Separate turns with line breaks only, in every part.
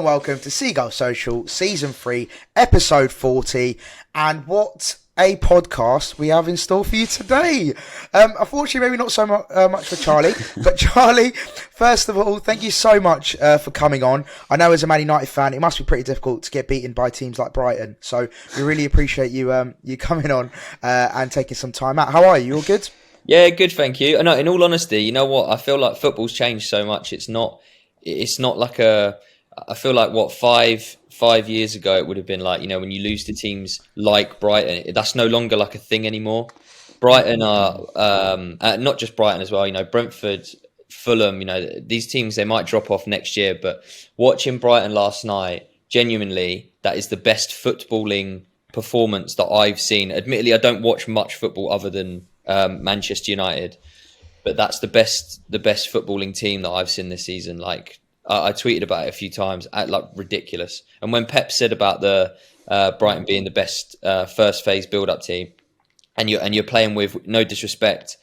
welcome to Seagulls Social, Season 3, Episode 40. And what a podcast we have in store for you today. Unfortunately, maybe not so much for Charlie. But Charlie, first of all, thank you so much for coming on. I know as a Man United fan, it must be pretty difficult to get beaten by teams like Brighton. So we really appreciate you you coming on and taking some time out. How are you? You all good?
Yeah, good, thank you. No, in all honesty, you know what? I feel like football's changed so much. It's not like I feel like what five years ago it would have been like, you know, when you lose to teams like Brighton, that's no longer like a thing anymore. Brighton are not just Brighton as well, you know, Brentford, Fulham, you know, these teams, they might drop off next year, but watching Brighton last night, genuinely, that is the best footballing performance that I've seen. Admittedly, I don't watch much football other than Manchester United, but that's the best footballing team that I've seen this season. Like, I tweeted about it a few times, like ridiculous. And when Pep said about the Brighton being the best first phase build-up team, and you're playing with, no disrespect,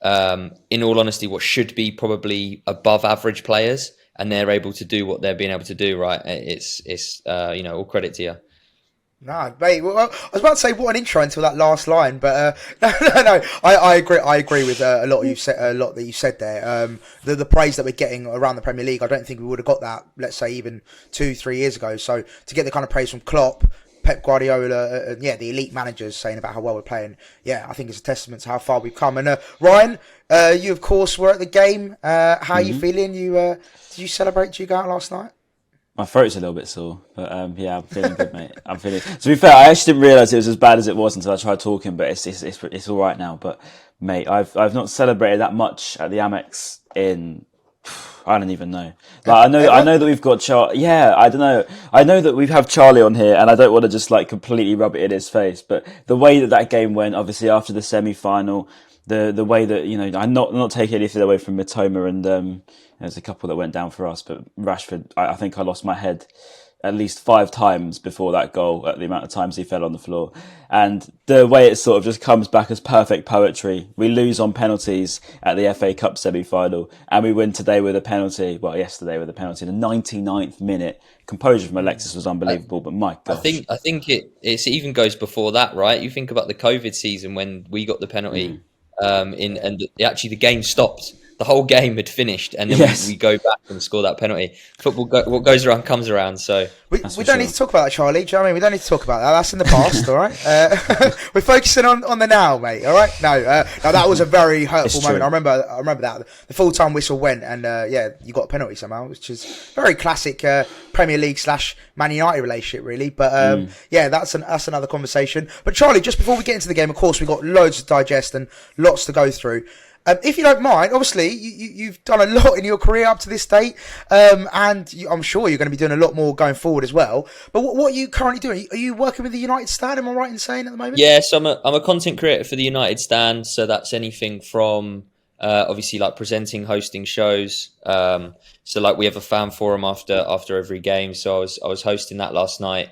in all honesty, what should be probably above average players, and they're able to do what they're being able to do, right? It's you know, all credit to you.
No, mate. Well, I was about to say what an intro until that last line, but no. I agree. I agree with a lot that you said there. The praise that we're getting around the Premier League, I don't think we would have got that. Let's say even 2-3 years ago. So to get the kind of praise from Klopp, Pep Guardiola, and the elite managers saying about how well we're playing, I think it's a testament to how far we've come. And Ryan, you of course were at the game. How are you feeling? Did you celebrate? Did you go out last night?
My throat's a little bit sore, but I'm feeling good, mate. I'm feeling. To be fair, I actually didn't realise it was as bad as it was until I tried talking, but it's all right now. But mate, I've not celebrated that much at the Amex in, I don't even know. Like I know that we've got Charlie. I don't know. I know that we have Charlie on here, and I don't want to just like completely rub it in his face. But the way that game went, obviously after the semi-final, the way that, you know, I'm not taking anything away from Mitoma and there's a couple that went down for us, but Rashford, I think I lost my head at least 5 times before that goal at the amount of times he fell on the floor. And the way it sort of just comes back as perfect poetry. We lose on penalties at the FA Cup semi-final, and we win today with a penalty. Well, yesterday with a penalty in the 99th minute. Composure from Alexis was unbelievable, but my gosh.
I think it even goes before that, right? You think about the COVID season when we got the penalty, actually the game stopped. The whole game had finished, and then we go back and score that penalty. Football, what goes around comes around. So
we don't need to talk about that, Charlie. Do you know what I mean? We don't need to talk about that. That's in the past, all right? We're focusing on the now, mate. All right? No, that was a very hurtful moment. I remember that. The full-time whistle went, and you got a penalty somehow, which is very classic Premier League / Man United relationship, really. But that's another conversation. But Charlie, just before we get into the game, of course, we've got loads to digest and lots to go through. If you don't mind, obviously, you've done a lot in your career up to this date, and I'm sure you're going to be doing a lot more going forward as well. But what are you currently doing? Are you working with the United Stand, am I right in saying, at the moment?
Yes, I'm a content creator for the United Stand, so that's anything from, obviously, like presenting, hosting shows. So, like, we have a fan forum after every game, so I was hosting that last night.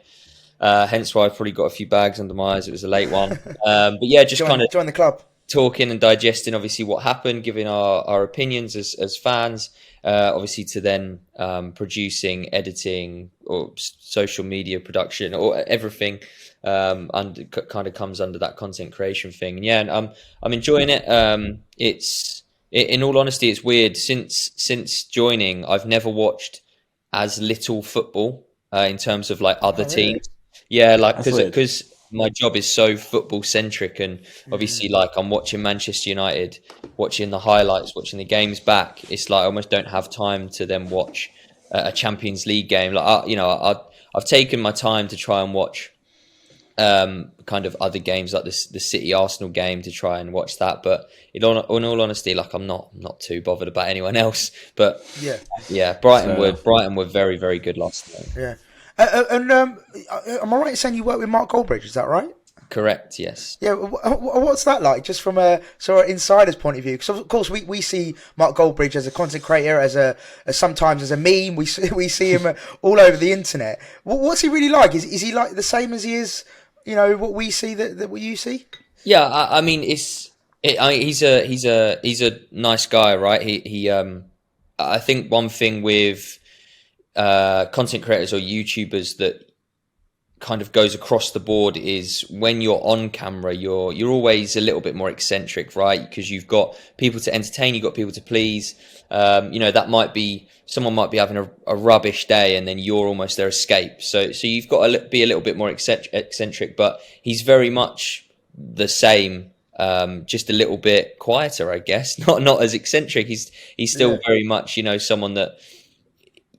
Hence why I've probably got a few bags under my eyes. It was a late one. But yeah, just kind of
join the club.
Talking and digesting obviously what happened, giving our opinions as fans, obviously to then producing, editing, or social media production, or everything kind of comes under that content creation thing. And I'm enjoying it. It's in all honesty, it's weird. Since joining, I've never watched as little football in terms of like other teams. Yeah, like because my job is so football centric, and obviously like I'm watching Manchester United, watching the highlights, watching the games back. It's like I almost don't have time to then watch a Champions League game. Like I've taken my time to try and watch kind of other games like the City Arsenal game, to try and watch that. But in all honesty, like I'm not too bothered about anyone else. But Brighton were very, very good last night.
Yeah. Am I right in saying you work with Mark Goldbridge? Is that right?
Correct. Yes.
Yeah. What's that like? Just from a sort of insider's point of view, because of course we see Mark Goldbridge as a content creator, as sometimes as a meme. We see him all over the internet. What's he really like? Is he like the same as he is? You know, what we see that what you see?
Yeah. I mean, he's a nice guy, right? He I think one thing with content creators or YouTubers that kind of goes across the board is when you're on camera, you're always a little bit more eccentric, right? Because you've got people to entertain, you've got people to please. That might be someone might be having a rubbish day, and then you're almost their escape. So you've got to be a little bit more eccentric. But he's very much the same, just a little bit quieter, I guess. Not as eccentric. He's still very much someone that.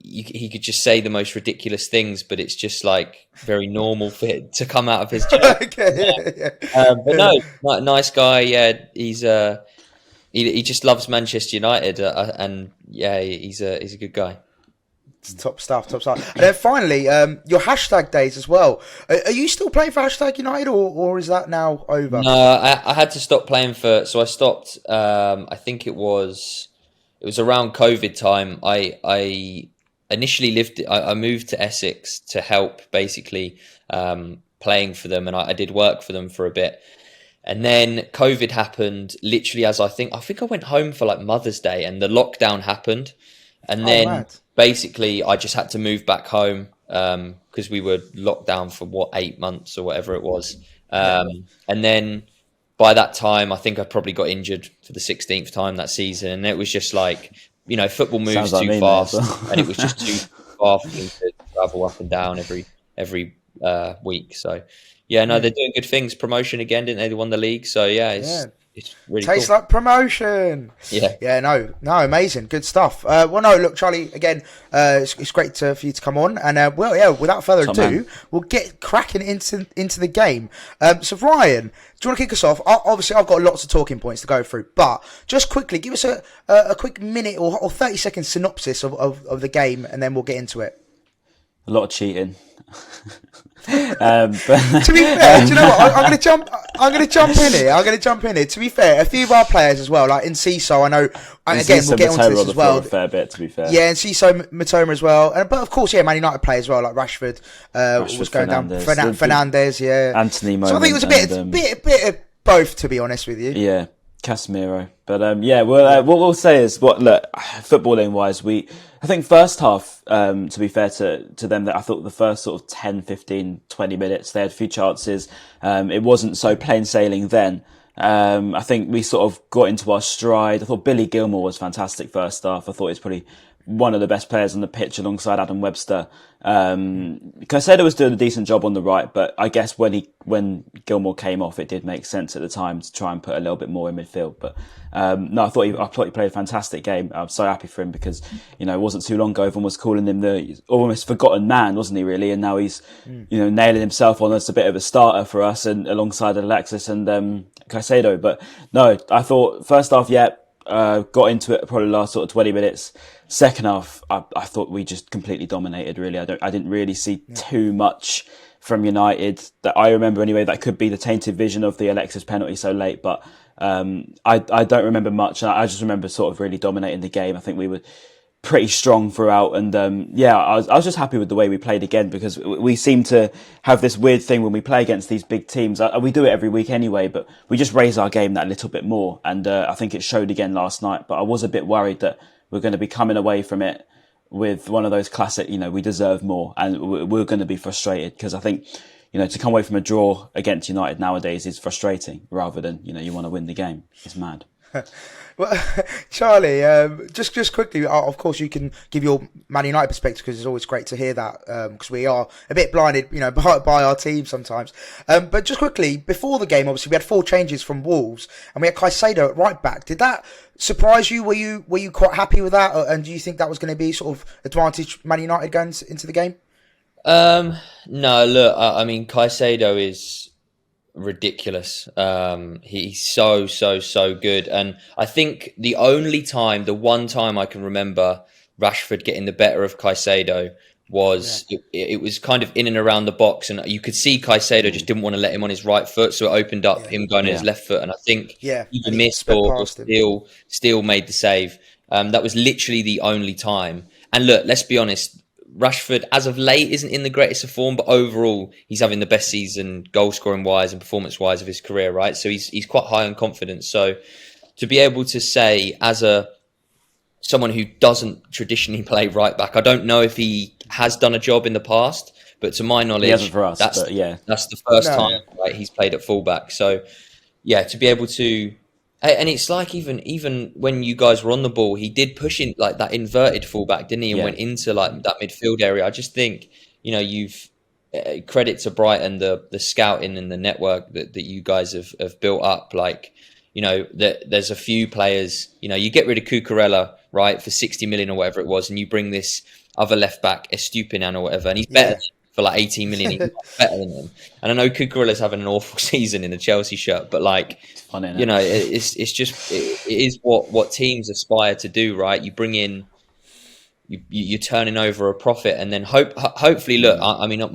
He could just say the most ridiculous things, but it's just like very normal for it to come out of his chest. But no, nice guy. Yeah, he's he just loves Manchester United, and yeah, he's a good guy.
It's top stuff. And then finally, your hashtag days as well. Are you still playing for hashtag United, or is that now over?
No, I had to stop playing so I stopped. I think it was around COVID time. I initially I moved to Essex to help basically playing for them, and I did work for them for a bit. And then COVID happened literally as I think I went home for like Mother's Day, and the lockdown happened. And then basically I just had to move back home because we were locked down for 8 months or whatever it was. And then by that time, I think I probably got injured for the 16th time that season. And it was just like, football moves too fast, and it was just too far for me to travel up and down every week. So, they're doing good things. Promotion again, didn't they? They won the league. So, it's really
tastes
cool.
like promotion. Yeah, no, amazing, good stuff. Look, Charlie, again, it's great for you to come on, and without further ado, we'll get cracking into the game. So Ryan, do you want to kick us off? Obviously, I've got lots of talking points to go through, but just quickly, give us a quick minute or 30-second synopsis of the game, and then we'll get into it.
A lot of cheating.
But to be fair, do you know what? I'm going to jump in here. To be fair, a few of our players as well, like in CISO, I know. And again, we'll get onto this as well.
A fair bit, to be fair.
Yeah, and CISO, Mitoma as well, but of course, Man United play as well, like Rashford was going
Fernandes.
down. Fernandes, yeah.
Anthony.
So I think it was a bit of both, to be honest with you.
Yeah. Casemiro. But what we'll say is footballing wise, I think first half, to be fair to them, that I thought the first sort of 10, 15, 20 minutes, they had a few chances. It wasn't so plain sailing then. I think we sort of got into our stride. I thought Billy Gilmour was fantastic first half. I thought he's probably one of the best players on the pitch alongside Adam Webster. Caicedo was doing a decent job on the right, but I guess when Gilmour came off, it did make sense at the time to try and put a little bit more in midfield. But I thought he played a fantastic game. I'm so happy for him because it wasn't too long ago everyone was calling him the almost forgotten man, wasn't he really? And now he's nailing himself on as a bit of a starter for us and alongside Alexis and Caicedo. But no, I thought first half, got into it probably last sort of 20 minutes. Second half, I thought we just completely dominated. Really, I didn't really see too much from United that I remember anyway. That could be the tainted vision of the Alexis penalty so late, but I don't remember much. I just remember sort of really dominating the game. I think we were pretty strong throughout, and I was just happy with the way we played again because we seem to have this weird thing when we play against these big teams. We do it every week anyway, but we just raise our game that little bit more, and I think it showed again last night. But I was a bit worried that we're going to be coming away from it with one of those classic, we deserve more, and we're going to be frustrated because I think, to come away from a draw against United nowadays is frustrating rather than, you want to win the game. It's mad.
Well, Charlie, just quickly, of course, you can give your Man United perspective because it's always great to hear that because we are a bit blinded, by our team sometimes. But just quickly, before the game, obviously, we had 4 changes from Wolves and we had Caicedo at right back. Did that surprise you? Were you quite happy with that? And do you think that was going to be sort of advantage Man United going into the game?
No, look, I mean, Caicedo is ridiculous. He's so good, and I think the one time I can remember Rashford getting the better of Caicedo was it was kind of in and around the box, and you could see Caicedo just didn't want to let him on his right foot, so it opened up him going on his left foot, and I think he missed or still made the save. That was literally the only time. And look, let's be honest, Rashford, as of late, isn't in the greatest of form, but overall, he's having the best season, goal-scoring wise and performance-wise of his career, right? So he's quite high on confidence. So to be able to say, as a someone who doesn't traditionally play right back. I don't know if he has done a job in the past, but to my knowledge,
hasn't for us,
that's the first time right, he's played at fullback. So yeah, to be able to, and it's like even when you guys were on the ball, he did push in like that inverted fullback, didn't he? And went into like that midfield area. I just think, you've credit to Brighton, the scouting and the network that you guys have built up. Like, there's a few players, you get rid of Cucurella, right, for 60 million or whatever it was, and you bring this other left back, Estupinan or whatever, and he's better for like 18 million. He's better than him. And I know Cucurella's having an awful season in a Chelsea shirt, but like, it's funny, it's just, it is what teams aspire to do, right? You bring in, you're turning over a profit, and then hopefully, look, I mean, a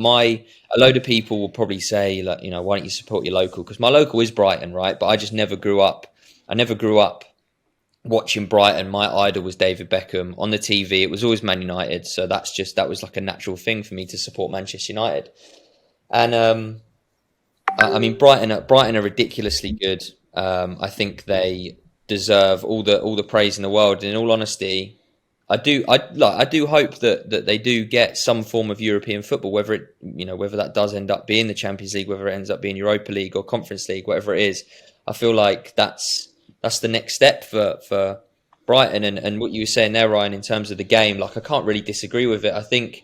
load of people will probably say, like, why don't you support your local? Because my local is Brighton, right? But I just never grew up. I never grew up watching Brighton. My idol was David Beckham. On the TV, it was always Man United. So that was like a natural thing for me to support Manchester United. And I mean, Brighton are ridiculously good. I think they deserve all the praise in the world. And in all honesty, I do hope that they do get some form of European football, whether that does end up being the Champions League, whether it ends up being Europa League or Conference League, whatever it is. I feel like that's the next step for Brighton. And what you were saying there, Ryan, in terms of the game, like, I can't really disagree with it. I think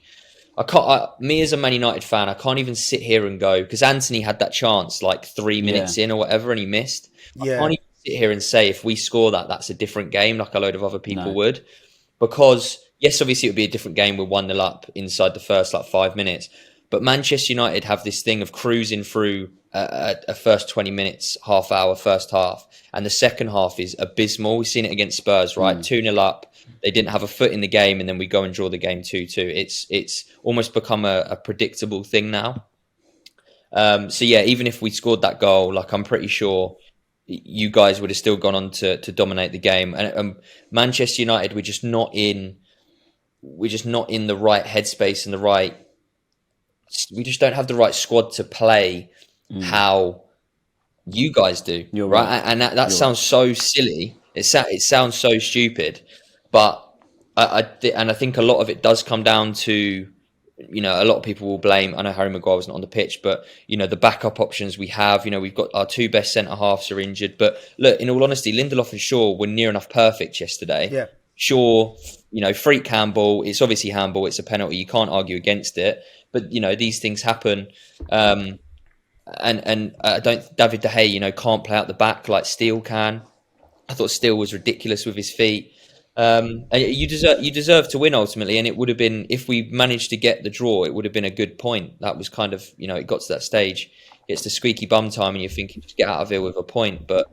me as a Man United fan, I can't even sit here and go, because Anthony had that chance like 3 minutes in or whatever, and he missed. I can't even sit here and say if we score that's a different game, like a load of other people would. Because, yes, obviously it would be a different game with 1-0 up inside the first 5 minutes. But Manchester United have this thing of cruising through a first 20 minutes, half hour, first half. And the second half is abysmal. We've seen it against Spurs, right? 2-0 up. They didn't have a foot in the game, and then we go and draw the game 2-2. It's almost become a predictable thing now. So, yeah, even if we scored that goal, like, I'm pretty sure you guys would have still gone on to dominate the game. And Manchester United, we're just not in the right headspace and we just don't have the right squad to play how you guys do. You're right. And that sounds so silly. It sounds so stupid, but I think a lot of it does come down to, a lot of people will blame, I know Harry Maguire was not on the pitch, but, the backup options we have, we've got our two best centre-halves are injured. But look, in all honesty, Lindelof and Shaw were near enough perfect yesterday. Yeah. Shaw, freak handball. It's obviously handball. It's a penalty. You can't argue against it. But, these things happen. And David De Gea, can't play out the back like Steele can. I thought Steele was ridiculous with his feet. And you deserve to win ultimately, and it would have been, if we managed to get the draw, it would have been a good point. That was kind of, it got to that stage. It's the squeaky bum time, and you're thinking, just get out of here with a point. But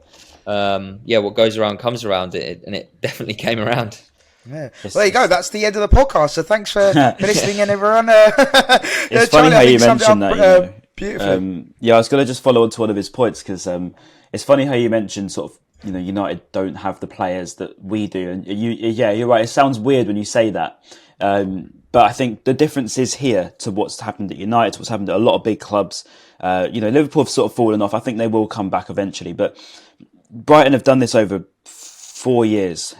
what goes around comes around, and it definitely came around.
Yeah. Well, there you go. That's the end of the podcast. So thanks for listening, in, everyone.
It's funny how you mentioned that.
Beautiful.
I was going to just follow on to one of his points, because it's funny how you mentioned sort of, United don't have the players that we do. And you're right. It sounds weird when you say that. But I think the difference is here to what's happened at United, what's happened at a lot of big clubs. Liverpool have sort of fallen off. I think they will come back eventually. But Brighton have done this over 4 years.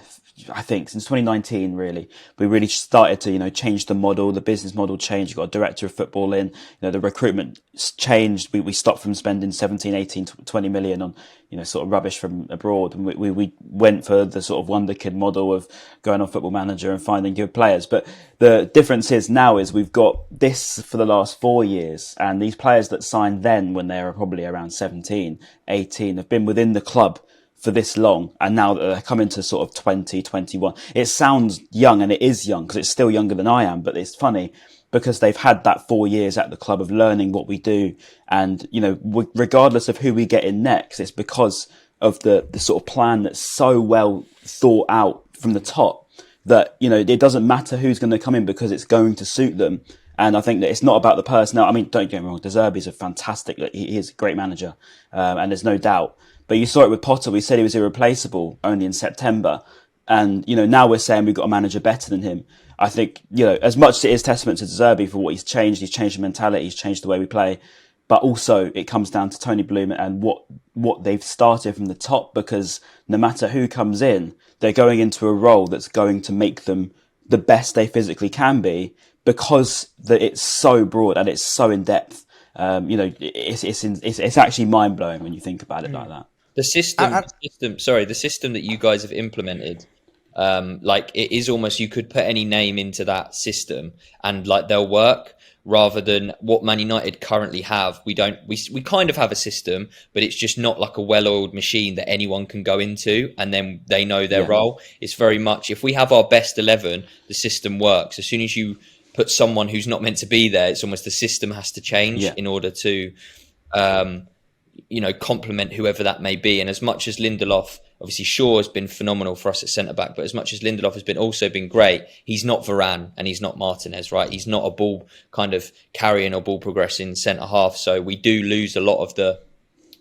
I think since 2019, really, we really started to, change the model, the business model changed. You got a director of football in, the recruitment changed. We stopped from spending 17, 18, 20 million on, sort of rubbish from abroad. And we went for the sort of wonder kid model of going on Football Manager and finding good players. But the difference is we've got this for the last 4 years, and these players that signed then when they were probably around 17, 18 have been within the club for this long, and now that they're coming to sort of 20, 21, it sounds young, and it is young because it's still younger than I am, but it's funny because they've had that 4 years at the club of learning what we do, and regardless of who we get in next, it's because of the sort of plan that's so well thought out from the top that it doesn't matter who's going to come in because it's going to suit them. And I think that it's not about the personnel. I mean, don't get me wrong, Zerbi is a fantastic, he is a great manager, and there's no doubt. But you saw it with Potter. We said he was irreplaceable only in September. And, now we're saying we've got a manager better than him. I think, as much as it is testament to Zerbi for what he's changed the mentality, he's changed the way we play. but also it comes down to Tony Bloom and what they've started from the top, because no matter who comes in, they're going into a role that's going to make them the best they physically can be, because it's so broad and it's so in depth. It's actually mind blowing when you think about it like that.
The system that you guys have implemented, like it is almost, you could put any name into that system and like they'll work, rather than what Man United currently have. We kind of have a system, but it's just not like a well-oiled machine that anyone can go into and then they know their role. It's very much, if we have our best 11, the system works. As soon as you put someone who's not meant to be there, it's almost the system has to change in order to complement whoever that may be. And as much as Lindelof, obviously Shaw has been phenomenal for us at centre-back, but as much as Lindelof has also been great, he's not Varane and he's not Martinez, right? He's not a ball kind of carrying or ball progressing centre-half. So we do lose a lot of the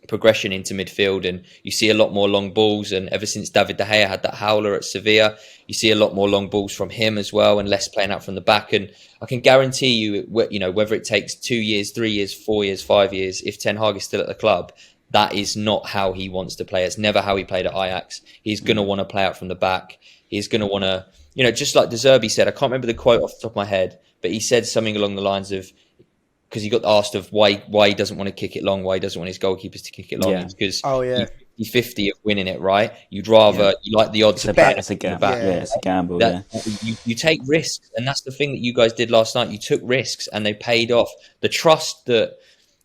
progression into midfield, and you see a lot more long balls. And ever since David De Gea had that howler at Sevilla, you see a lot more long balls from him as well, and less playing out from the back. And I can guarantee you, whether it takes 2 years, 3 years, 4 years, 5 years, if Ten Hag is still at the club, that is not how he wants to play. It's never how he played at Ajax. He's going to want to play out from the back. He's going to want to, just like Zerbi said, I can't remember the quote off the top of my head, but he said something along the lines of, because he got asked of why he doesn't want to kick it long, why he doesn't want his goalkeepers to kick it long. It's because 50-50 of winning it, right? You'd rather, you like the odds of playing
it's a gamble. It's a gamble,
You take risks, and that's the thing that you guys did last night. You took risks, and they paid off. The trust that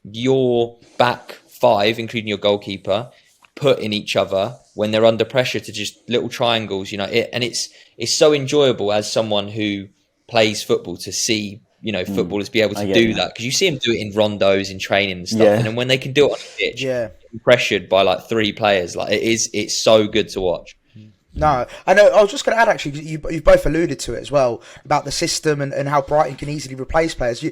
your back five, including your goalkeeper, put in each other when they're under pressure to just little triangles, and it's so enjoyable as someone who plays football to see, footballers be able to do that, because you see them do it in rondos, in training and stuff, and then when they can do it on a pitch, pressured by like 3 players, like it's so good to watch.
No, I know. I was just going to add, actually, you both alluded to it as well, about the system and how Brighton can easily replace players.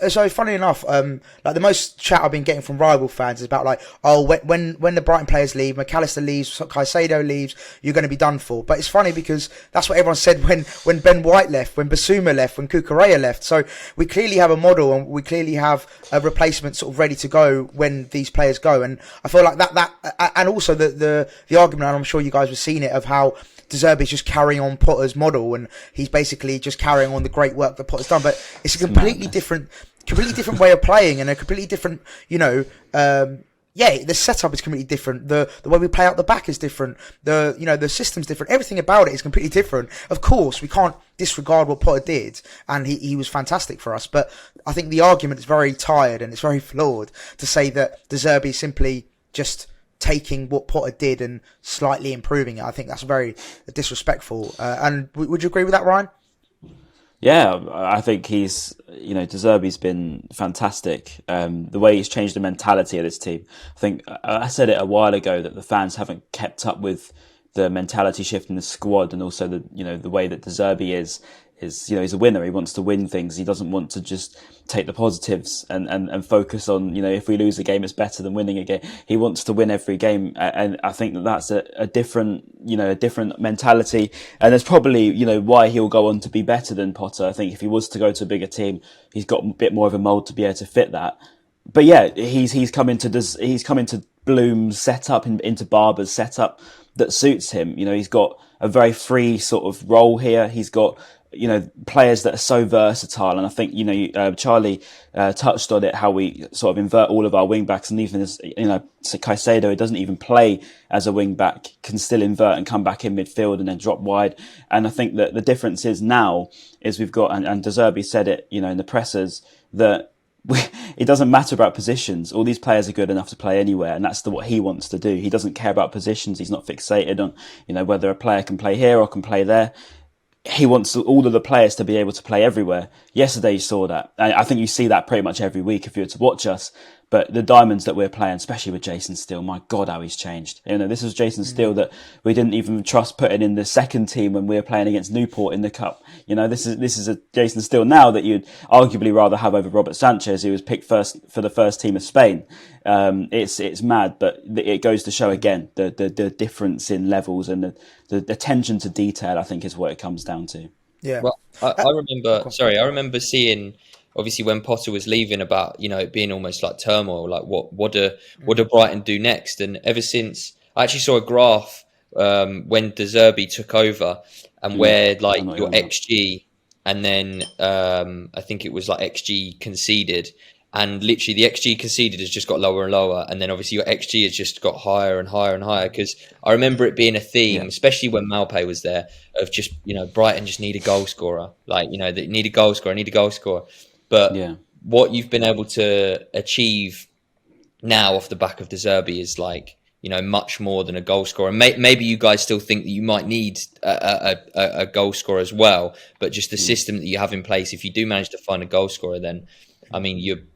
So funny enough, like the most chat I've been getting from rival fans is about like, when the Brighton players leave, McAllister leaves, Caicedo leaves, you're going to be done for. But it's funny because that's what everyone said when Ben White left, when Basuma left, when Cucurella left. So we clearly have a model, and we clearly have a replacement sort of ready to go when these players go. And I feel like that and also the argument, and I'm sure you guys have seen it, of how De Zerbi is just carrying on Potter's model, and he's basically just carrying on the great work that Potter's done. But it's a completely different way of playing, and a completely different, the setup is completely different. The way we play out the back is different. The system's different. Everything about it is completely different. Of course, we can't disregard what Potter did, and he was fantastic for us. But I think the argument is very tired and it's very flawed to say that De Zerbi is simply just taking what Potter did and slightly improving it. I think that's very disrespectful. And would you agree with that, Ryan?
Yeah, I think he's, De Zerbi's been fantastic. The way he's changed the mentality of this team. I think I said it a while ago that the fans haven't kept up with the mentality shift in the squad, and also the way that De Zerbi is he's a winner. He wants to win things. He doesn't want to just take the positives and focus on, if we lose a game, it's better than winning a game. He wants to win every game. And I think that that's a different mentality. And it's probably, why he'll go on to be better than Potter. I think if he was to go to a bigger team, he's got a bit more of a mould to be able to fit that. But yeah, he's come into Bloom's setup, into Barber's setup that suits him. He's got a very free sort of role here. He's got, players that are so versatile. And I think, Charlie touched on it, how we sort of invert all of our wing backs, and even as, so Caicedo, who doesn't even play as a wing back, can still invert and come back in midfield and then drop wide. And I think that the difference is now is we've got, and De Zerbi said it, in the pressers, that it doesn't matter about positions. All these players are good enough to play anywhere, and that's what he wants to do. He doesn't care about positions. He's not fixated on, whether a player can play here or can play there. He wants all of the players to be able to play everywhere. Yesterday you saw that. I think you see that pretty much every week if you were to watch us. But the diamonds that we're playing, especially with Jason Steele, my God, how he's changed. This was Jason Steele that we didn't even trust putting in the second team when we were playing against Newport in the Cup. This is a Jason Steele now that you'd arguably rather have over Robert Sanchez, who was picked first for the first team of Spain. It's mad, but it goes to show again the difference in levels, and the attention to detail, I think, is what it comes down to.
Yeah.
Well, I remember seeing obviously when Potter was leaving, about, you know, it being almost like turmoil, like what do Brighton do next? And ever since, I actually saw a graph when De Zerbi took over, and where like your XG, and then I think it was like XG conceded, and literally the XG conceded has just got lower and lower, and then obviously your XG has just got higher and higher and higher. Because I remember it being a theme, especially when Malpe was there, of just, you know, Brighton just need a goal scorer, like, you know, they need a goal scorer. But what you've been able to achieve now off the back of De Zerbi is like, you know, much more than a goal scorer. Maybe you guys still think that you might need a goal scorer as well, but just the system that you have in place, if you do manage to find a goal scorer, then, I mean,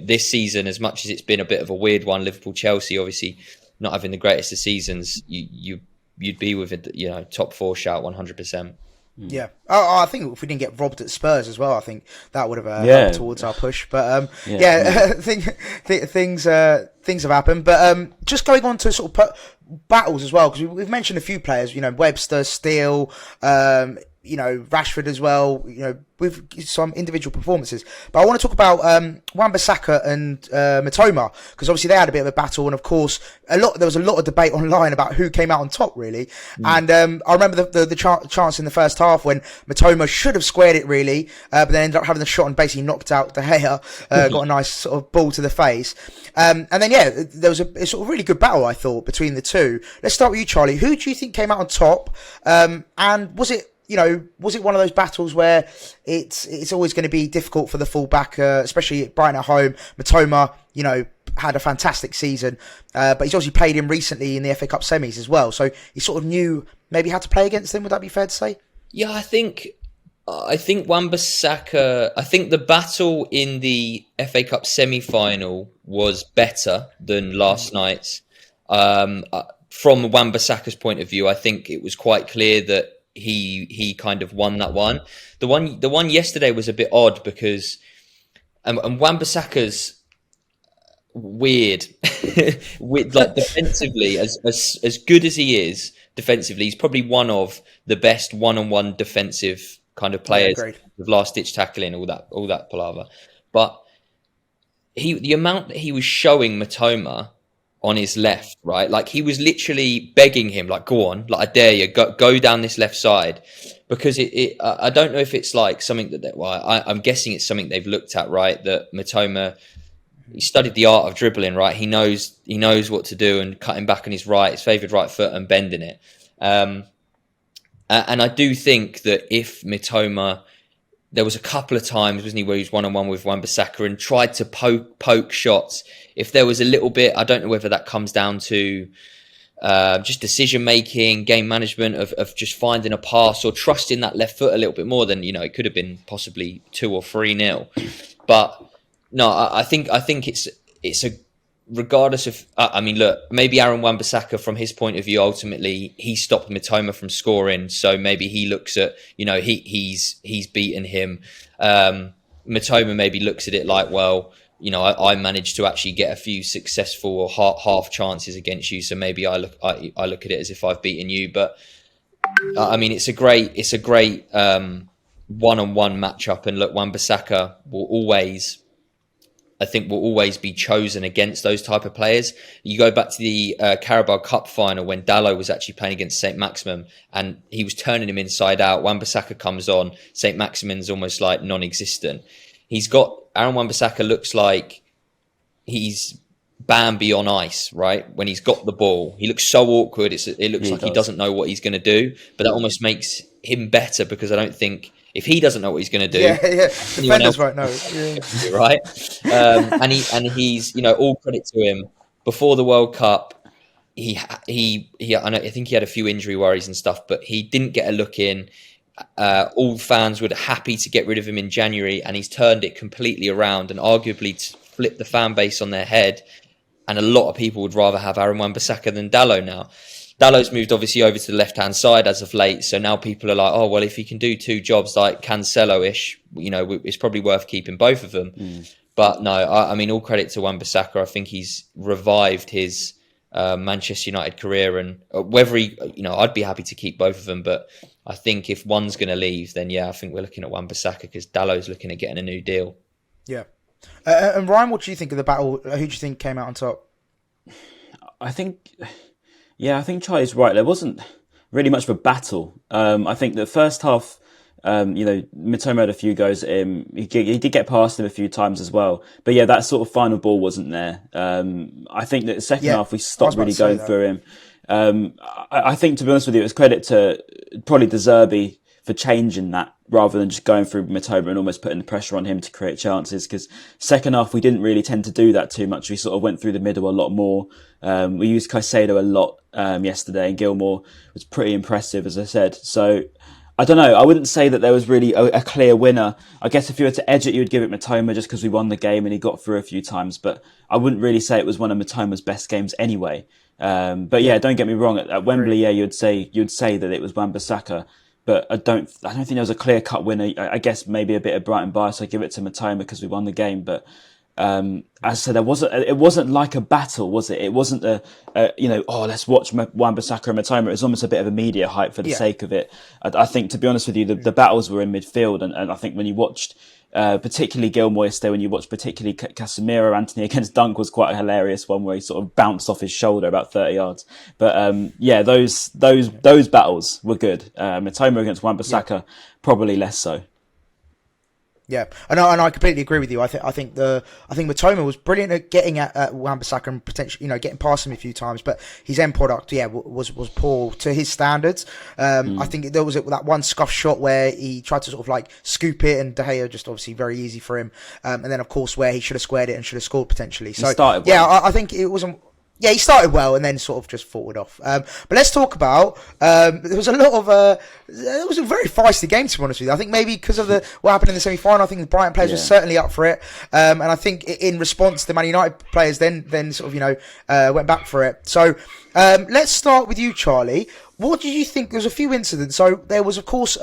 this season, as much as it's been a bit of a weird one, Liverpool, Chelsea, obviously not having the greatest of seasons, you'd be with it, you know, top 4 shout 100%.
Yeah, I think if we didn't get robbed at Spurs as well, I think that would have helped towards our push. But things have happened. But just going on to sort of battles as well, because we've mentioned a few players. You know, Webster, Steele, you know, Rashford as well. You know, with some individual performances. But I want to talk about Wan-Bissaka and Mitoma, because obviously they had a bit of a battle, and of course there was a lot of debate online about who came out on top, really. And I remember the chance in the first half when Mitoma should have squared it, really, but then ended up having the shot and basically knocked out De Gea, got a nice sort of ball to the face. And then there was a sort of really good battle, I thought, between the two. Let's start with you, Charlie. Who do you think came out on top? And was it one of those battles where it's always going to be difficult for the fullback, especially at Brighton at home? Mitoma, you know, had a fantastic season, but he's obviously played him recently in the FA Cup semis as well, so he sort of knew maybe how to play against him. Would that be fair to say? Yeah,
I think Wan-Bissaka, I think the battle in the FA Cup semi-final was better than last night's. From Wan-Bissaka's point of view, I think it was quite clear that he kind of won that one. The one yesterday was a bit odd because and Wan-Bissaka's weird. Like defensively, as good as he is defensively, he's probably one of the best one-on-one defensive kind of players with last-ditch tackling, all that palaver. But the amount that he was showing Mitoma on his left, right? Like he was literally begging him, like, go on, like I dare you, go down this left side. Because I don't know if it's like something that, I'm guessing it's something they've looked at, right? That Mitoma, he studied the art of dribbling, right? He knows what to do, and cutting back on his favoured right foot and bending it. And I do think that if Mitoma, there was a couple of times, wasn't he, where he was one-on-one with Wan-Bissaka and tried to poke shots. If there was a little bit, I don't know whether that comes down to just decision-making, game management of just finding a pass or trusting that left foot a little bit more than, you know, it could have been possibly 2 or 3-0. But no, I think it's a, regardless of, I mean, look, maybe Aaron Wan-Bissaka, from his point of view, ultimately he stopped Mitoma from scoring, so maybe he looks at, you know, he's beaten him. Matoma maybe looks at it like, well, you know, I managed to actually get a few successful or half chances against you, so maybe I look at it as if I've beaten you. But I mean, it's a great one-on-one matchup, and look, Wan-Bissaka will always be chosen against those type of players. You go back to the Carabao Cup final when Dalot was actually playing against St. Maximin and he was turning him inside out. Wan-Bissaka comes on, St. Maximin's almost like non-existent. Aaron Wan-Bissaka looks like he's Bambi on ice, right? When he's got the ball, he looks so awkward. It looks like he doesn't know what he's going to do, but that almost makes him better, because I don't think, if he doesn't know what he's going to do,
defenders won't know.
Right? And he's, you know, all credit to him. Before the World Cup, I think he had a few injury worries and stuff, but he didn't get a look in. All fans were happy to get rid of him in January, and he's turned it completely around and arguably flipped the fan base on their head. And a lot of people would rather have Aaron Wan-Bissaka than Dalot now. Dalot's moved obviously over to the left-hand side as of late, so now people are like, oh, well, if he can do 2 jobs like Cancelo-ish, you know, it's probably worth keeping both of them. But no, I mean, all credit to Wan-Bissaka. I think he's revived his Manchester United career, and whether he, you know, I'd be happy to keep both of them, but I think if one's going to leave, then yeah, I think we're looking at Wan-Bissaka, because Dalot's looking at getting a new deal.
Yeah. And Ryan, what do you think of the battle? Who do you think came out on top?
I think Charlie's right. There wasn't really much of a battle. I think the first half, Mitoma had a few goes at him. He did get past him a few times as well. But yeah, that sort of final ball wasn't there. I think that the second half we stopped really going through him. I think, to be honest with you, it's credit to probably Zerbi for changing that rather than just going through Mitoma and almost putting the pressure on him to create chances. Because second half, we didn't really tend to do that too much. We sort of went through the middle a lot more. We used Caicedo a lot yesterday, and Gilmore was pretty impressive, as I said. So I don't know. I wouldn't say that there was really a clear winner. I guess if you were to edge it, you would give it Mitoma just because we won the game and he got through a few times. But I wouldn't really say it was one of Mitoma's best games anyway. But yeah, don't get me wrong. At Wembley, yeah, you'd say that it was Wan-Bissaka. But I don't think there was a clear-cut winner. I guess maybe a bit of Brighton bias. I give it to Mitoma because we won the game. But as I said, it wasn't like a battle, was it? It wasn't let's watch Wan-Bissaka and Mitoma. It was almost a bit of a media hype for the sake of it. I think, to be honest with you, the battles were in midfield. And I think when you watched, particularly Gilmore yesterday, when you watched particularly Casemiro, Anthony against Dunk was quite a hilarious one where he sort of bounced off his shoulder about 30 yards. But those battles were good. Mitoma against Wan-Bissaka, probably less so.
Yeah, and I completely agree with you. I think Mitoma was brilliant at getting at Wan-Bissaka and potentially, getting past him a few times, but his end product, was poor to his standards. I think there was that one scuff shot where he tried to sort of like scoop it, and De Gea just obviously very easy for him. And then of course where he should have squared it and should have scored potentially. So I think it wasn't. Yeah, he started well and then sort of just faltered off. But let's talk about, there was a lot of, it was a very feisty game, to be honest with you. I think maybe because of what happened in the semi-final, I think the Brighton players were certainly up for it. And I think in response, the Man United players then sort of, went back for it. So, let's start with you, Charlie. What did you think? There was a few incidents. So there was, of course,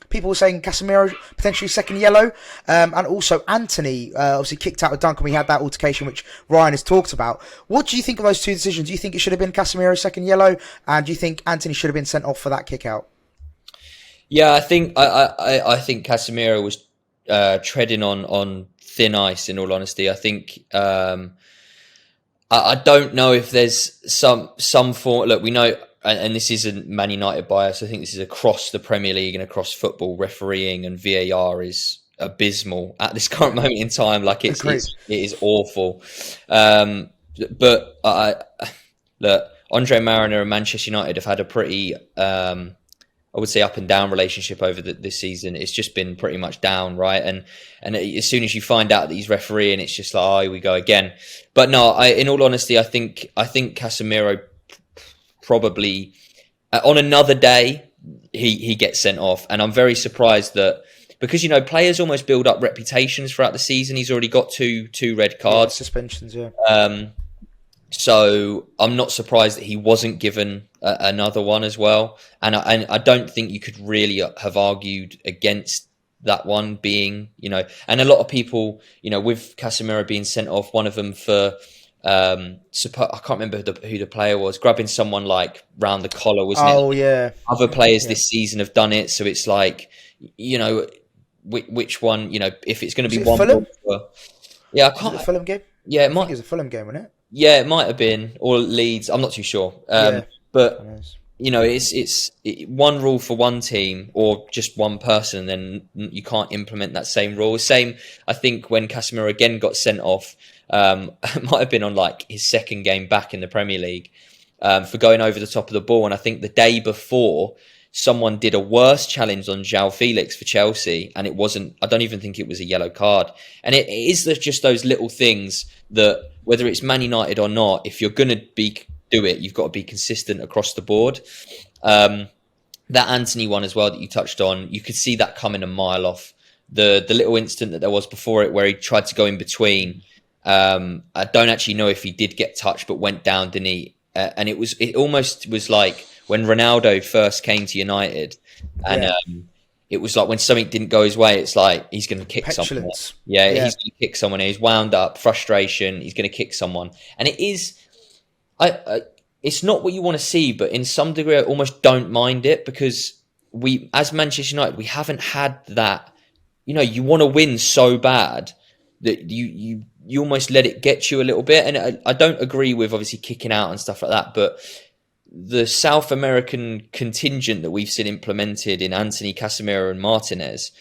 people were saying Casemiro potentially second yellow, and also Anthony obviously kicked out of Dunk, and we had that altercation which Ryan has talked about. What do you think of those two decisions? Do you think it should have been Casemiro second yellow, and do you think Anthony should have been sent off for that kick out?
Yeah, I think Casemiro was treading on thin ice. In all honesty, I think. I don't know if there's some form. Look, we know. And this isn't Man United bias. I think this is across the Premier League and across football. Refereeing and VAR is abysmal at this current moment in time. Like it is awful. But look, Andre Mariner and Manchester United have had a pretty, I would say, up and down relationship over this season. It's just been pretty much down, right? And as soon as you find out that he's refereeing, it's just like, oh, here we go again. But no, in all honesty, I think Casemiro probably on another day he gets sent off, and I'm very surprised that because players almost build up reputations throughout the season. He's already got two red cards,
suspensions.
So I'm not surprised that he wasn't given another one as well. And I don't think you could really have argued against that one being, and a lot of people, with Casemiro being sent off, one of them for. I can't remember who the player was, grabbing someone like round the collar, wasn't it?
Oh yeah.
Other players this season have done it, so it's like, which one? If it's going to be one.
Fulham?
Yeah, I can't.
Was it a Fulham game?
Yeah,
I think it was a Fulham game, wasn't it?
Yeah, it might have been, or Leeds. I'm not too sure. But it's one rule for one team or just one person, and then you can't implement that same rule. Same, I think, when Casemiro again got sent off. It might have been on like his second game back in the Premier League for going over the top of the ball. And I think the day before, someone did a worse challenge on João Felix for Chelsea, and it wasn't. I don't even think it was a yellow card. And it is just those little things that, whether it's Man United or not, if you're going to do it, you've got to be consistent across the board. That Anthony one as well that you touched on, you could see that coming a mile off. The little incident that there was before it where he tried to go in between. I don't actually know if he did get touched, but went down, didn't he? And it almost was like when Ronaldo first came to United, and it was like when something didn't go his way, it's like he's going to kick someone. Yeah, he's going to kick someone. He's wound up, frustration. He's going to kick someone, and it is. It's not what you want to see, but in some degree, I almost don't mind it because as Manchester United, we haven't had that. You want to win so bad. that you almost let it get you a little bit. And I don't agree with obviously kicking out and stuff like that, but the South American contingent that we've seen implemented in Anthony, Casemiro and Martinez,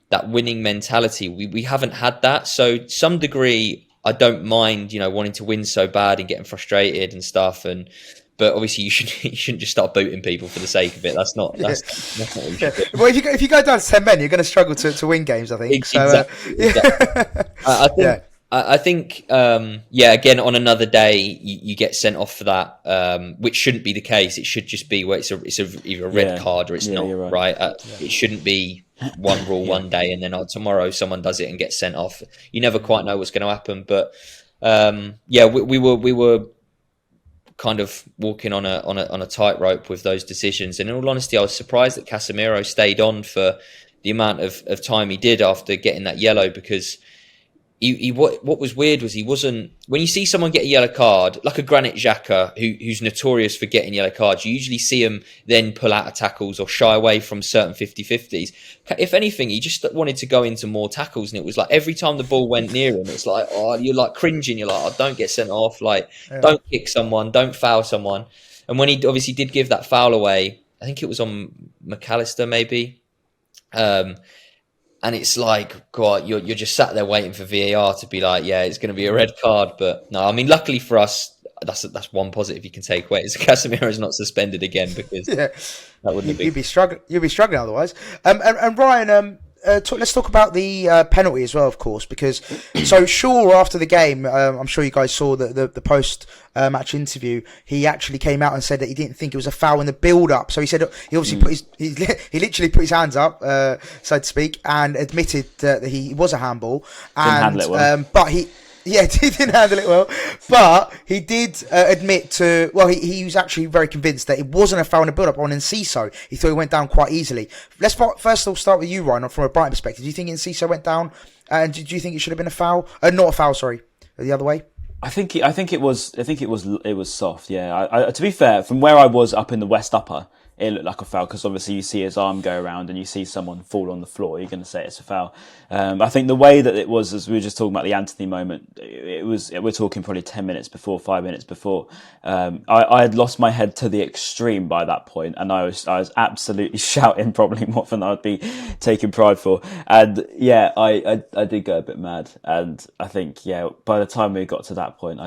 that winning mentality, we haven't had that. So to some degree, I don't mind, wanting to win so bad and getting frustrated and stuff. But obviously, you shouldn't just start booting people for the sake of it. That's not what we should do.
Well, if you go down to 10 men, you're going to struggle to win games, I think.
Exactly. I think, again, on another day, you get sent off for that, which shouldn't be the case. It should just be where it's either a red card or it's not, right? It shouldn't be one rule one day and then tomorrow someone does it and gets sent off. You never quite know what's going to happen. But we were kind of walking on a tightrope with those decisions. And in all honesty, I was surprised that Casemiro stayed on for the amount of time he did after getting that yellow, because what was weird was he wasn't, when you see someone get a yellow card, like a Granit Xhaka, who's notorious for getting yellow cards, you usually see him then pull out of tackles or shy away from certain 50-50s. If anything, he just wanted to go into more tackles, and it was like every time the ball went near him, it's like, you're like cringing, you're like, don't get sent off, don't kick someone, don't foul someone. And when he obviously did give that foul away, I think it was on McAllister maybe, and it's like, God, you're just sat there waiting for VAR to be like, yeah, it's going to be a red card. But no, I mean, luckily for us, that's one positive you can take away. Is Casemiro is not suspended again, because that wouldn't be. You'd be
struggling otherwise. And Ryan, let's talk about the penalty as well, of course, because so Shaw after the game, I'm sure you guys saw the post match interview. He actually came out and said that he didn't think it was a foul in the build up. So he said he obviously he literally put his hands up, so to speak, and admitted that he was a handball. And but he didn't handle it well, but he did admit to, he was actually very convinced that it wasn't a foul in the build-up on Enciso. He thought he went down quite easily. Let's first of all start with you, Ryan, from a Brighton perspective. Do you think Enciso went down, and do you think it should have been a foul? Not a foul, sorry, the other way?
I think it was soft. Yeah. To be fair, from where I was up in the West Upper, it looked like a foul, because obviously you see his arm go around and you see someone fall on the floor, you're going to say it's a foul. I think the way that it was, as we were just talking about the Anthony moment, we're talking probably 10 minutes before, 5 minutes before. I had lost my head to the extreme by that point, and I was absolutely shouting, probably more than I'd be taking pride for. And yeah, I did go a bit mad. And I think, by the time we got to that point,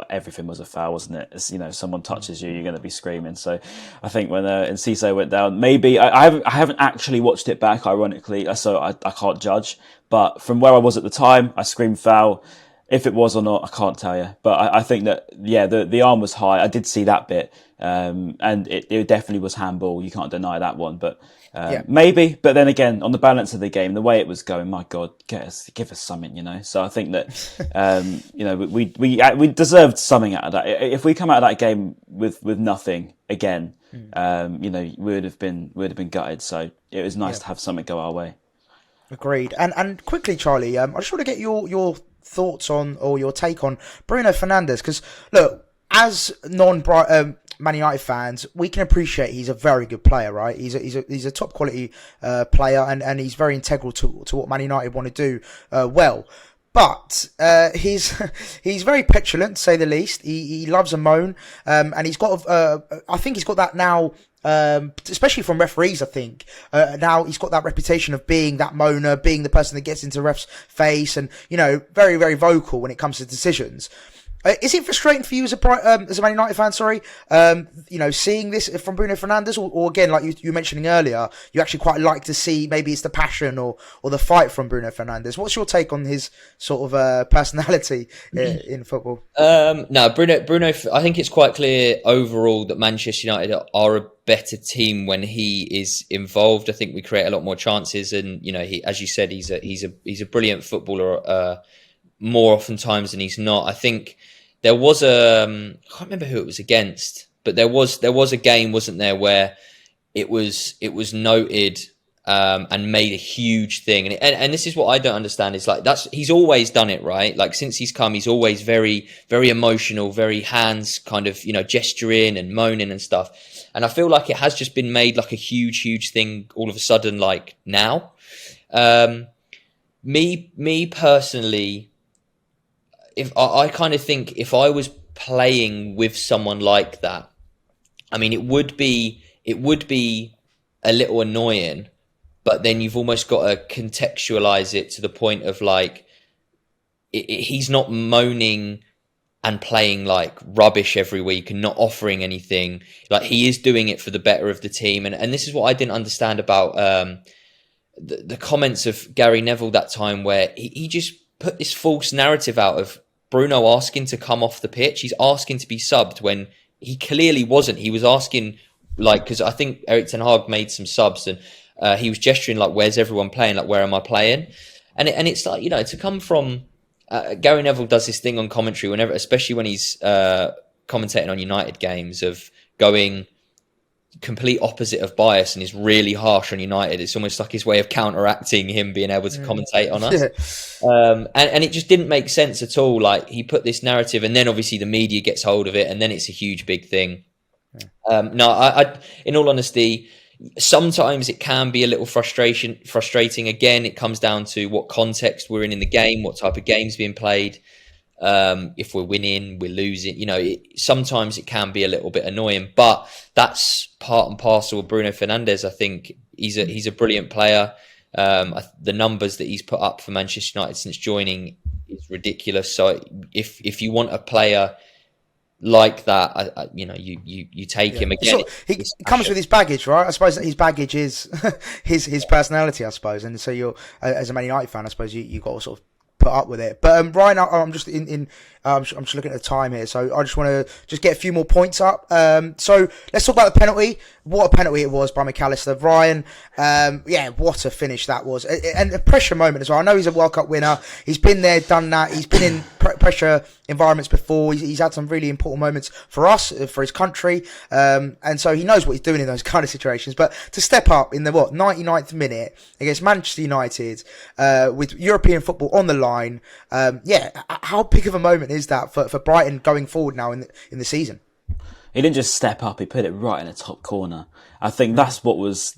everything was a foul, wasn't it? As someone touches you, you're going to be screaming. So I think when Enciso went down, maybe I haven't actually watched it back, ironically, so I can't judge. But from where I was at the time, I screamed foul. If it was or not, I can't tell you. But I think that the arm was high. I did see that bit, and it definitely was handball. You can't deny that one. But maybe. But then again, on the balance of the game, the way it was going, my God, give us something, So I think that we deserved something out of that. If we come out of that game with nothing again, we would have been gutted. So it was nice to have something go our way.
Agreed. And quickly, Charlie, I just want to get your thoughts on, or your take on Bruno Fernandes, because look, as Man United fans, we can appreciate he's a very good player, right? He's a top quality player, and he's very integral to what Man United want to do well. But he's very petulant, to say the least. He loves a moan, and he's got I think he's got that now. Especially from referees, I think now he's got that reputation of being that moaner, being the person that gets into ref's face, and very, very vocal when it comes to decisions. Is it frustrating for you as a Man United fan? Sorry, seeing this from Bruno Fernandes, or again, like you were mentioning earlier, you actually quite like to see maybe it's the passion or the fight from Bruno Fernandes. What's your take on his sort of personality in football?
No, Bruno. I think it's quite clear overall that Manchester United are a better team when he is involved. I think we create a lot more chances, and he, as you said, he's a brilliant footballer. More often times than he's not. I think there was I can't remember who it was against, but there was a game, wasn't there, where it was noted and made a huge thing. And this is what I don't understand. Is like he's always done it, right? Like since he's come, he's always very, very emotional, very hands kind of gesturing and moaning and stuff. And I feel like it has just been made like a huge thing all of a sudden, like now. Me personally, if I kind of think if I was playing with someone like that, I mean, it would be a little annoying, but then you've almost got to contextualize it to the point of like, he's not moaning and playing like rubbish every week and not offering anything. Like, he is doing it for the better of the team. And this is what I didn't understand about the comments of Gary Neville that time, where he just put this false narrative out of Bruno asking to come off the pitch. He's asking to be subbed when he clearly wasn't. He was asking, like, because I think Erik ten Hag made some subs and he was gesturing like, where's everyone playing? Like, where am I playing? And it's like, to come from... Gary Neville does this thing on commentary whenever, especially when he's commentating on United games, of going complete opposite of bias and is really harsh on United. It's almost like his way of counteracting him being able to commentate on us. And it just didn't make sense at all. Like, he put this narrative, and then obviously the media gets hold of it, and then it's a huge big thing. No, I in all honesty, sometimes it can be a little frustrating. Again, it comes down to what context we're in the game, what type of game's being played. If we're winning, we're losing. Sometimes it can be a little bit annoying, but that's part and parcel of Bruno Fernandes. I think he's a brilliant player. The numbers that he's put up for Manchester United since joining is ridiculous. So if you want a player like that, you take him again.
So he comes with his baggage, right? I suppose that his baggage is his personality, I suppose. And so you're, as a Man United fan, I suppose you got to sort of put up with it. But Ryan, I'm just I'm just looking at the time here, so I just want to just get a few more points up. So let's talk about the penalty. What a penalty it was by McAllister. Ryan, what a finish that was, and a pressure moment as well. I know he's a World Cup winner. He's been there, done that. He's been in pressure environments before. He's had some really important moments for us, for his country, and so he knows what he's doing in those kind of situations. But to step up in the 99th minute against Manchester United, with European football on the line, how big of a moment is that for Brighton going forward now in the season?
He didn't just step up; he put it right in the top corner. I think that's what was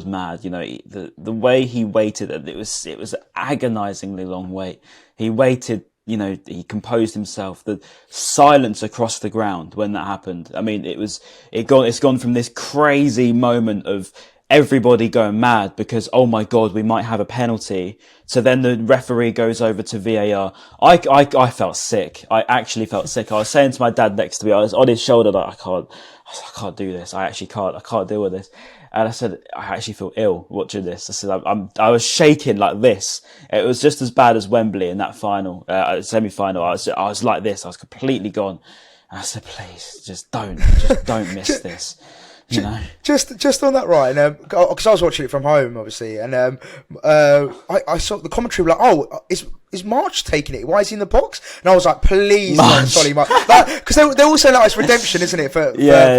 mad. The way he waited, it was an agonisingly long wait. He waited. He composed himself. The silence across the ground when that happened. I mean, it's gone from this crazy moment of everybody going mad because, oh my God, we might have a penalty. So then the referee goes over to VAR. I felt sick. I actually felt sick. I was saying to my dad next to me, I was on his shoulder, like, I can't do this. I can't deal with this. And I said, I actually feel ill watching this. I said, I was shaking like this. It was just as bad as Wembley in that final, semi-final. I was like this. I was completely gone. And I said, please, just don't miss this.
Just on that, right? Because I was watching it from home, obviously, and I saw the commentary like, "Oh, is March taking it? Why is he in the box?" And I was like, "Please, sorry, March," because they all say like it's redemption, isn't it, for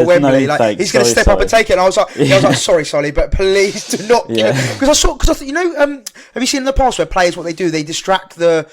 Wembley? Like he's going to step up and take it. And I was like, "Sorry, Solly, but please do not." Because I thought, have you seen in the past where players what they do? They distract to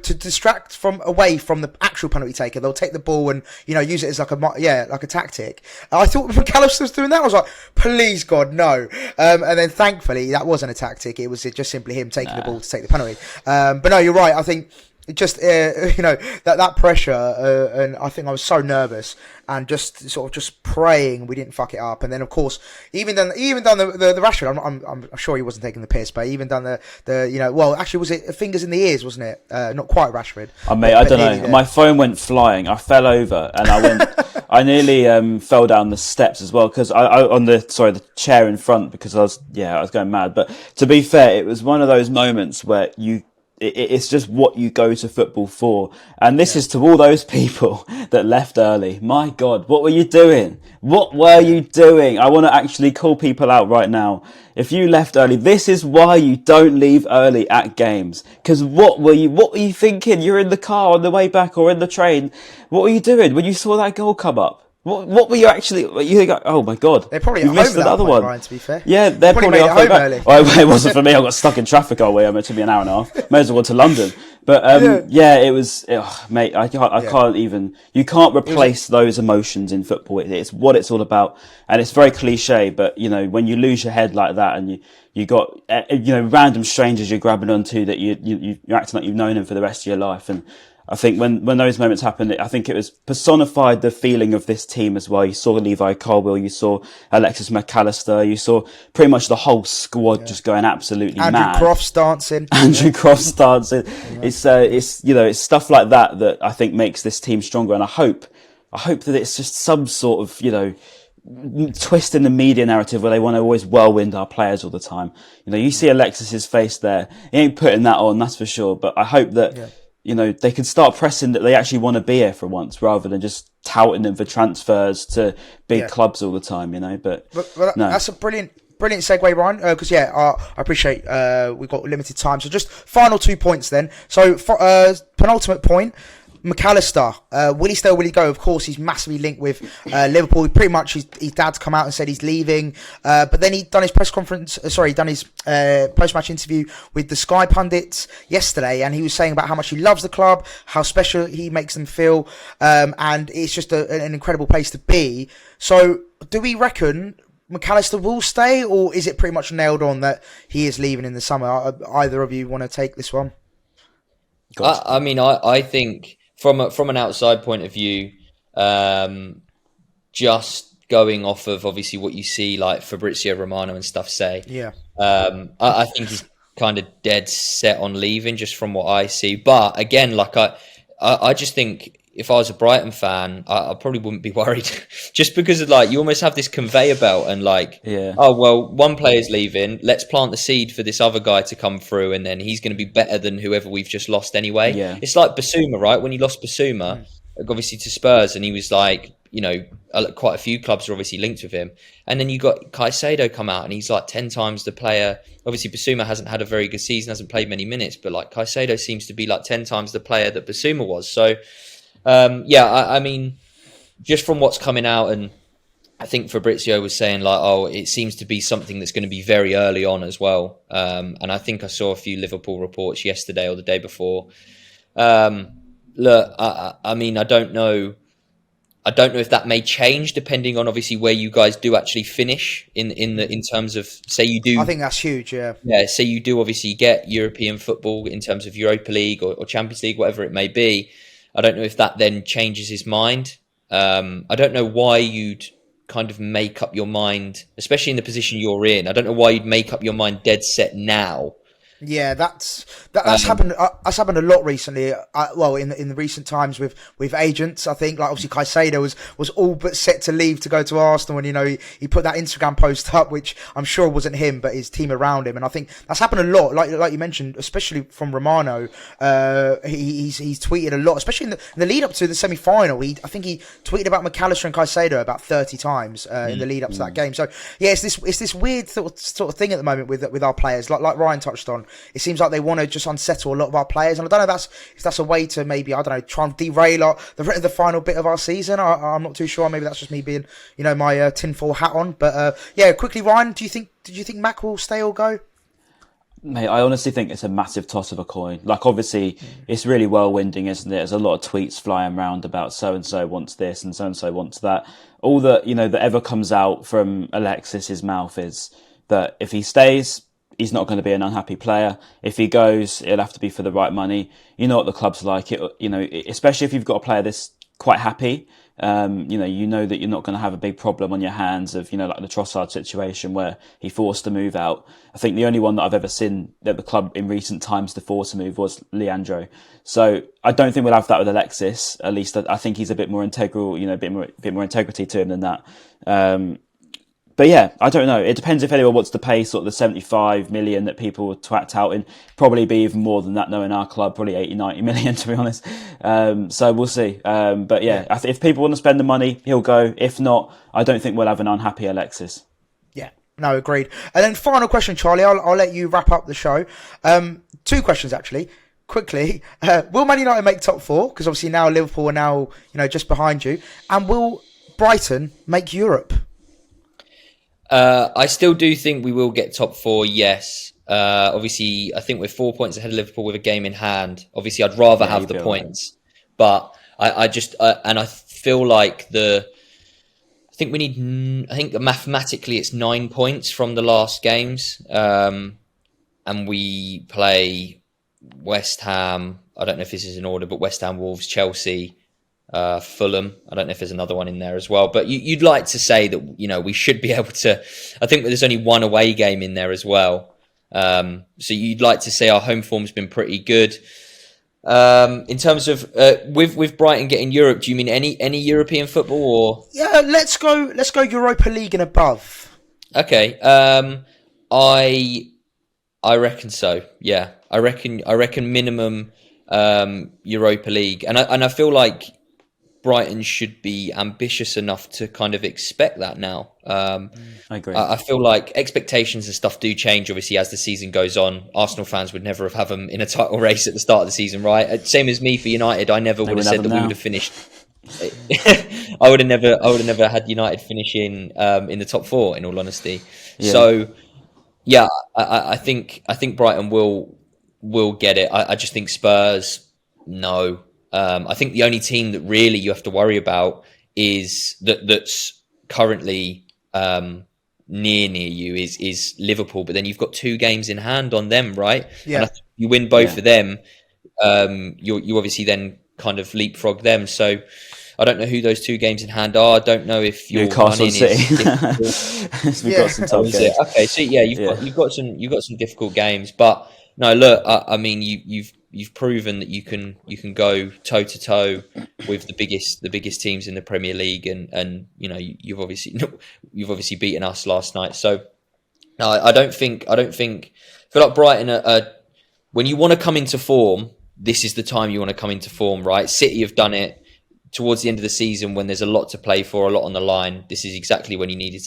distract away from the actual penalty taker. They'll take the ball and use it as like a tactic. I thought McAllister was doing that. I was like, please God, no. And then thankfully that wasn't a tactic. It was just simply him taking the ball to take the penalty. But no, you're right. I think just that pressure, and I think I was so nervous and just praying we didn't fuck it up. And then of course even done the Rashford. I'm sure he wasn't taking the piss, but even done actually was it fingers in the ears, wasn't it? Not quite Rashford.
Mate, I don't know. My phone went flying. I fell over and I nearly fell down the steps as well because I on the chair in front because I was going mad. But to be fair, it was one of those moments where it's just what you go to football for. And this is to all those people that left early. My God, what were you doing? What were you doing? I want to actually call people out right now. If you left early, this is why you don't leave early at games. Because what were you thinking? You're in the car on the way back or in the train. What were you doing when you saw that goal come up? What were you actually? You think, oh my God!
They're probably
you missed another one.
Ryan, to be fair,
yeah, they're probably
at home early.
Well, it wasn't for me. I got stuck in traffic all the way. It took me an hour and a half. May as well go to London. But it was, mate. I can't even. You can't replace those emotions in football. It's what it's all about, and it's very cliche. But when you lose your head like that, and you got random strangers you're grabbing onto that you're acting like you've known them for the rest of your life, and I think when those moments happened, I think it was personified the feeling of this team as well. You saw Levi Colwill, you saw Alexis McAllister, you saw pretty much the whole squad just going absolutely
Andrew
mad.
Croft's dancing.
Andrew Croft's dancing. It's it's stuff like that I think makes this team stronger. And I hope that it's just some sort of, twist in the media narrative where they want to always whirlwind our players all the time. You see Alexis's face there. He ain't putting that on, that's for sure. But I hope that, they can start pressing that they actually want to be here for once rather than just touting them for transfers to big clubs all the time, But no.
That's a brilliant segue, Ryan, because I appreciate we've got limited time. So just final 2 points then. So penultimate point, McAllister, will he stay or will he go? Of course, he's massively linked with Liverpool. Pretty much his dad's come out and said he's leaving. But then he'd done his post-match interview with the Sky pundits yesterday, and he was saying about how much he loves the club, how special he makes them feel, and it's just an incredible place to be. So do we reckon McAllister will stay, or is it pretty much nailed on that he is leaving in the summer? Either of you want to take this one?
I think from an outside point of view, just going off of obviously what you see like Fabrizio Romano and stuff say, I think he's kind of dead set on leaving just from what I see. But again, like I just think if I was a Brighton fan, I probably wouldn't be worried just because of you almost have this conveyor belt and oh, well, one player's leaving. Let's plant the seed for this other guy to come through and then he's going to be better than whoever we've just lost anyway. Yeah. It's like Basuma, right? When you lost Basuma, obviously to Spurs, and he was quite a few clubs are obviously linked with him. And then you got Caicedo come out and he's 10 times the player. Obviously Basuma hasn't had a very good season, hasn't played many minutes, but Caicedo seems to be 10 times the player that Basuma was. So, I mean, just from what's coming out, and I think Fabrizio was saying it seems to be something that's going to be very early on as well. And I think I saw a few Liverpool reports yesterday or the day before. Look, I mean, I don't know if that may change depending on obviously where you guys do actually finish in terms of, say you do.
I think that's huge. Yeah.
Yeah. Say you do obviously get European football in terms of Europa League or Champions League, whatever it may be. I don't know if that then changes his mind. I don't know why you'd kind of make up your mind, especially in the position you're in. I don't know why you'd make up your mind dead set now. Yeah,
that's happened. That's happened a lot recently. In the recent times with agents, I think obviously Caicedo was all but set to leave to go to Arsenal, and he put that Instagram post up, which I'm sure wasn't him, but his team around him, and I think that's happened a lot. Like you mentioned, especially from Romano, he's tweeted a lot, especially in the lead up to the semi final. I think he tweeted about McAllister and Caicedo about 30 times in the lead up to that game. So yeah, it's this weird sort of thing at the moment with our players, like Ryan touched on. It seems like they want to just unsettle a lot of our players, and I don't know if that's a way to maybe, I don't know, try and derail the final bit of our season. I'm not too sure. Maybe that's just me being, my tinfoil hat on. But quickly, Ryan, did you think Mac will stay or go?
Mate, I honestly think it's a massive toss of a coin. Obviously, it's really whirlwinding, isn't it? There's a lot of tweets flying around about so-and-so wants this and so-and-so wants that. All that, that ever comes out from Alexis's mouth is that if he stays, he's not going to be an unhappy player. If he goes, it'll have to be for the right money. You know what the club's like. Especially if you've got a player that's quite happy. You know that you're not going to have a big problem on your hands of, like the Trossard situation where he forced to move out. I think the only one that I've ever seen at the club in recent times to force a move was Leandro. So I don't think we'll have that with Alexis. At least I think he's a bit more integral, a bit more integrity to him than that. But yeah, I don't know. It depends if anyone wants to pay sort of the 75 million that people would twat out in. Probably be even more than that, knowing our club, probably 80, 90 million, to be honest. So we'll see. But yeah, if people want to spend the money, he'll go. If not, I don't think we'll have an unhappy Alexis.
Yeah, no, agreed. And then final question, Charlie, I'll let you wrap up the show. 2 questions, actually. Quickly, will Man United make top 4? Because obviously now Liverpool are now, just behind you. And will Brighton make Europe?
I still do think we will get top 4, yes. Obviously, I think we're 4 points ahead of Liverpool with a game in hand. Obviously, I'd rather have the points. Right. But I just, and I feel like I think mathematically it's 9 points from the last games. And we play West Ham, I don't know if this is in order, but West Ham, Wolves, Chelsea, Fulham. I don't know if there's another one in there as well. But you'd like to say that, you know, we should be able to. I think there's only one away game in there as well. So you'd like to say our home form's been pretty good. In terms of with Brighton getting Europe, do you mean any European football or?
Yeah, let's go Europa League and above.
Okay. I reckon so. Yeah, I reckon minimum Europa League, and I feel like Brighton should be ambitious enough to kind of expect that now.
I agree.
I feel like expectations and stuff do change, obviously, as the season goes on. Arsenal fans would never have them in a title race at the start of the season, right? Same as me for United. I never would have said that we would have finished. I would have never had United finishing in the top 4, in all honesty. Yeah. So, yeah, I think Brighton will get it. I just think Spurs, no. I think the only team that really you have to worry about is that's currently near you is Liverpool. But then you've got 2 games in hand on them, right? Yeah. And I think you win both of them, you obviously then kind of leapfrog them. So I don't know who those 2 games in hand are. I don't know if your
Newcastle City. We've got some tough games.
Okay, so yeah, you've got some difficult games, but no, look, I mean, you've proven that you can go toe to toe with the biggest teams in the Premier League, and you know you've obviously beaten us last night. So no, I feel like Brighton when you want to come into form, this is the time you want to come into form, right? City have done it towards the end of the season when there's a lot to play for, a lot on the line. This is exactly when you needed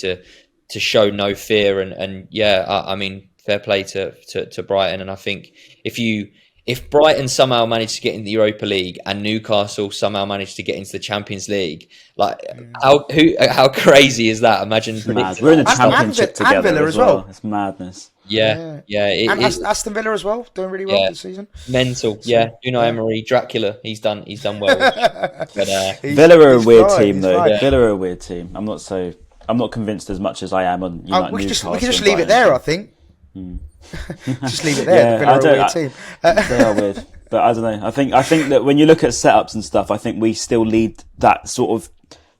to show no fear, and yeah, I mean, fair play to Brighton. And I think if Brighton somehow managed to get in the Europa League and Newcastle somehow managed to get into the Champions League, like how crazy is that? Imagine
we're in the Championship together
and Villa as well.
It's madness.
Yeah.
And Aston Villa as well, doing really well this season.
Mental, yeah. Unai Emery, Dracula, he's done well. But,
Villa are a weird team, though. Yeah. Villa are a weird team. I'm not convinced as much as I am on
we
Newcastle.
We can just leave it there, I think. Just leave it there. Villa are a weird team.
They are weird, but I don't know. I think that when you look at setups and stuff, I think we still lead that sort of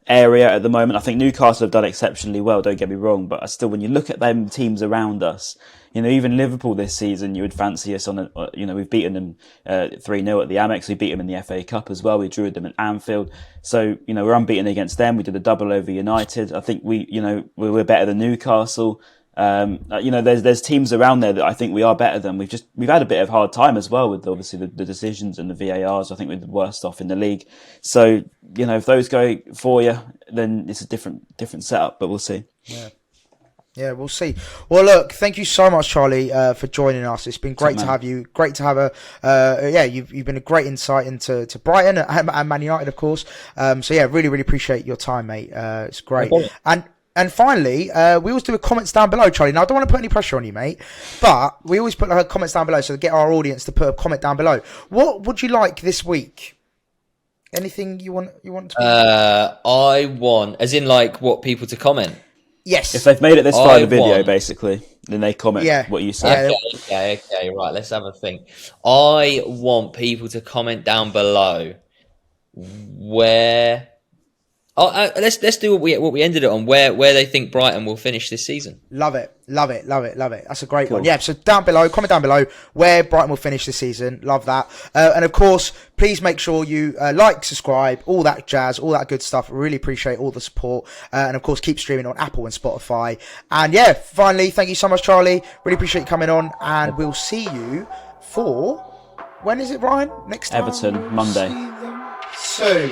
area at the moment. I think Newcastle have done exceptionally well, don't get me wrong, but still, when you look at them teams around us, you know, even Liverpool this season, you would fancy us on we've beaten them 3-0 at the Amex. We beat them in the FA Cup as well. We drew them at Anfield. So, you know, we're unbeaten against them. We did a double over United. I think we're better than Newcastle. There's teams around there that I think we are better than. We've had a bit of hard time as well with obviously the decisions and the VARs. I think we're the worst off in the league. So, you know, if those go for you, then it's a different setup, but we'll see.
Yeah, we'll see. Well, look, thank you so much, Charlie, for joining us. It's been great to have you. Great to have you've been a great insight into Brighton and Man United, of course. So yeah, really, really appreciate your time, mate. It's great. Okay. And finally, we always do a comments down below, Charlie. Now, I don't want to put any pressure on you, mate, but we always put comments down below so to get our audience to put a comment down below. What would you like this week? Anything you want to?
I want, as in like what people to comment.
Yes.
If they've made it this far in the video, basically, then they comment what you say.
Okay, right. Let's have a think. I want people to comment down below where. Let's do what we ended it on. Where they think Brighton will finish this season.
Love it. That's a great one. Yeah. So comment down below where Brighton will finish this season. Love that. And of course, please make sure you like, subscribe, all that jazz, all that good stuff. Really appreciate all the support. And of course, keep streaming on Apple and Spotify. And yeah, finally, thank you so much, Charlie. Really appreciate you coming on. And we'll see you for when is it, Ryan? Next time?
Everton Monday.
Soon.